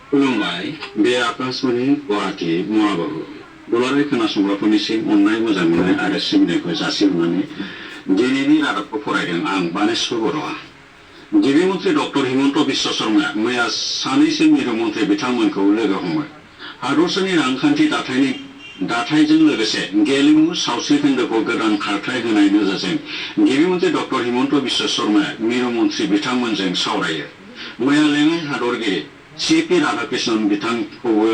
खुलुमबाय बे आकाशवाणी गुवाहाटी मुवाबाबु दुलाराय खोनासंग्राफोरनिसिम अननाय मोजां मोननाय आरो सिबिनायखौ जासिहरनानै दिनैनि रादाबखौ फरायदों आं बानेश्वर बर'आ। गिबि मन्त्रि डक्टर हिमन्त बिश्व शर्माया मैया सानैसो मिरु मन्त्रि बिथांमोनखौ लोगो हमो। हादरसानि रांखान्थि दाथायजों लोगोसे गेलेमु सावस्रि खोन्दोखौ गोदान खारथाय होनाय नोजोरजों गिबि मन्त्रि डक्टर हिमन्त बिश्व शर्माया मिरु मन्त्रि बिथांमोनजों सावरायो। मैया लेङाइ हादरगिरि CP राधाकृष्णन बिथांखौबो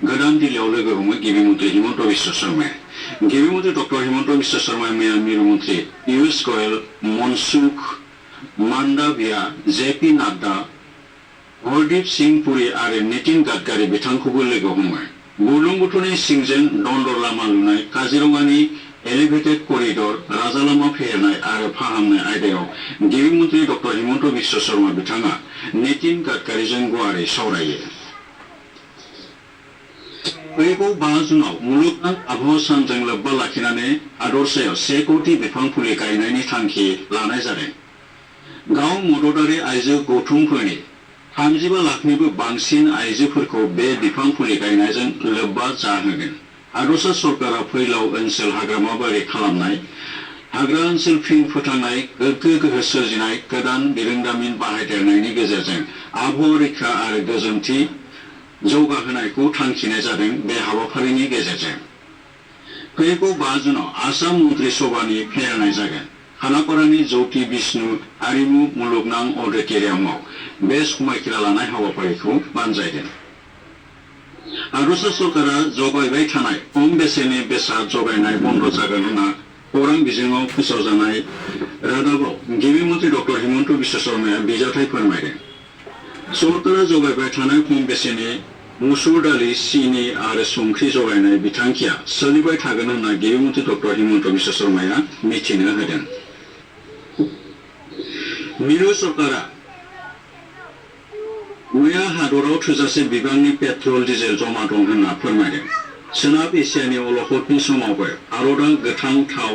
गोदान दिल्लीयाव लोगो हमो गिबि मन्त्रि हिमन्त बिश्व शर्माया। गिबि मन्त्रि डक्टर हिमन्त बिश्व शर्माया मैया मिरु मन्त्रि पीयूष गोयल, मनसुख मांडाविया, JP नाड्डा, हरदीप सिंह पुरी आरो नितिन गडकरी बिथांखौबो लोगो हमो। बुरलुंबुथुरनि सिंजों दन्दर लामा लुनाय, काजिरङानि एलिभेटेड करिडर, राजा लामा फेहेरनाय आरो फाहामनाय आयदायाव गिबि मन्त्रि डक्टर हिमन्त बिश्व शर्मा बिथाङा नितिन गडकरीजों गुवारै सावरायो। फैगौ 5 जुनाव मुलुगनां आबहावा सानजों लोब्बा लाखिनानै हादरसायाव 1 कोटि बिफां फुलि गायनायनि थांखि लानाय जादों। गाव मददारि आइजो गौथुमफोरनि 35 लाखनिबो बांसिन आइजोफोरखौ बे बिफां फुलि गायनायजों लोब्बा जाहोगोन। हादरसा सरकारा फैलाव ओनसोल हाग्रामाबारि खालामनाय, हाग्रा ओनसोल फिन फोथांनाय, गोग्गो गोहो सोरजिनाय, गोदान बिरोंदामिन बाहायदेरनायनि गेजेरजों आबहावा रैखा आरो गोजोनथि जौगाहोनायखौ थांखिनाय जादों। बे हाबाफारिनि गेजेरजों फैगौ 5 जुनाव आसाम मन्त्रि सभानि फेहेरनाय जागोन। खानापारानि ज्योति बिष्णु आरिमु मुलुगनां अडिट'रियामाव बे समायखिरा लानाय हाबाफारिखौ बानजायगोन। हादरसा सरकारा जगायबाय थानाय खम बेसेननि बेसाद जगायनाय बन्द जागोन होनना खौरां बिजोङाव फोसावजानाय रादाबाव गिबि मन्त्रि डक्टर हिमन्त बिश्व शर्माया बिजाथाय फोरमायदों। सरकारा जगायबाय थानाय खम बेसेननि मुसुर दालि, सिनि आरो संख्रि जगायनाय बिथांखिया सोलिबाय थागोन होनना गिबि मन्त्रि डक्टर हिमन्त बिश्व शर्माया मिथिनो होदों। मिरु सरकारा मैया हादराव थोजासे बिबांनि पेट्रल डिजेल जमा दं होनना फोरमायदों। सोनाब एसियानि अलखदनि समावबो भारतआ गोथां थाव,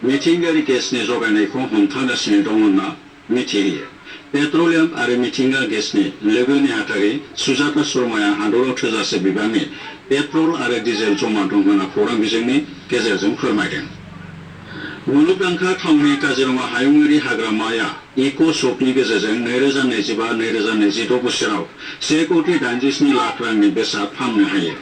मिथिंगायारि गेसनि जगायनायखौ हमथागासिनो दं होनना मिथिहोयो। पेट्रलियाम आरो मिथिंगा गेसनि लोगो नेहाथारि सुजाता शर्माया हादराव थोजासे बिबांनि पेट्रल आरो डिजेल जमा दं होनना खौरां बिजोंनि गेजेरजों फोरमायदों। मुलुगदांखा थावनि काजिरङा हायुङारि हाग्रामाया इक' शपनि गेजेरजों 2025-2026 बोसोराव 1 कोटि 87 लाख रांनि बेसाद फाननो हायो।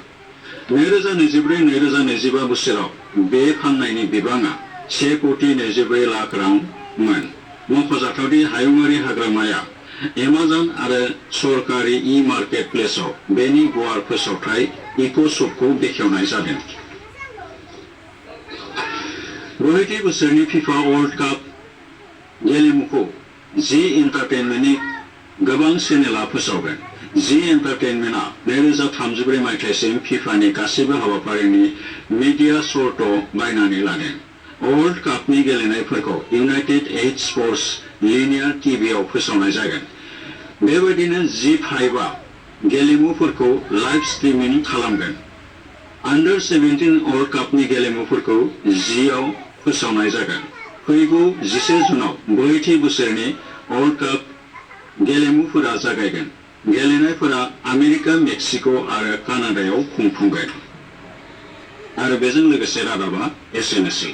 2024-2025 बोसोराव बे फाननायनि बिबाङा 1 कोटि 24 लाख रांमोन। मख'जाथावदि हायुङारि हाग्रामाया एमाजन आरो सरकारि मार्केट प्लेसआव बेनि गुवार फोसावथाय इक' शपखौ बेखेवनाय जादों। 60 बोसोरनि फिफा वर्ल्ड काप गेलेमुखौ जी एन्टारटेनमेन्टनि गोबां चेनेलआ फोसावगोन। जी एन्टारटेनमेन्टआ 2034 मायथाइसिम फिफानि गासैबो हाबाफारिनि मिडिया सर्ट बायनानै लादों। वर्ल्ड कापनि गेलेनायफोरखौ इउनाइटेड एड स्पर्ट्स लिनियार टिभिआव फोसावनाय जागोन। बेबायदिनो G5आ गेलेमुफोरखौ लाइभ स्ट्रिमिं खालामगोन। आन्डार 17 वर्ल्ड कापनि गेलेमुफोरखौ Gआव फोसावनाय जागोन। फैगौ 11 जुनाव 60 बोसोरनि वर्ल्ड काप गेलेमुफोरा जागायगोन। गेलेनायफोरा आमेरिका, मेक्सिक' आरो कानाडायाव खुंफुंगोन। आरो बेजों लोगोसे रादाबा एसेनोसै।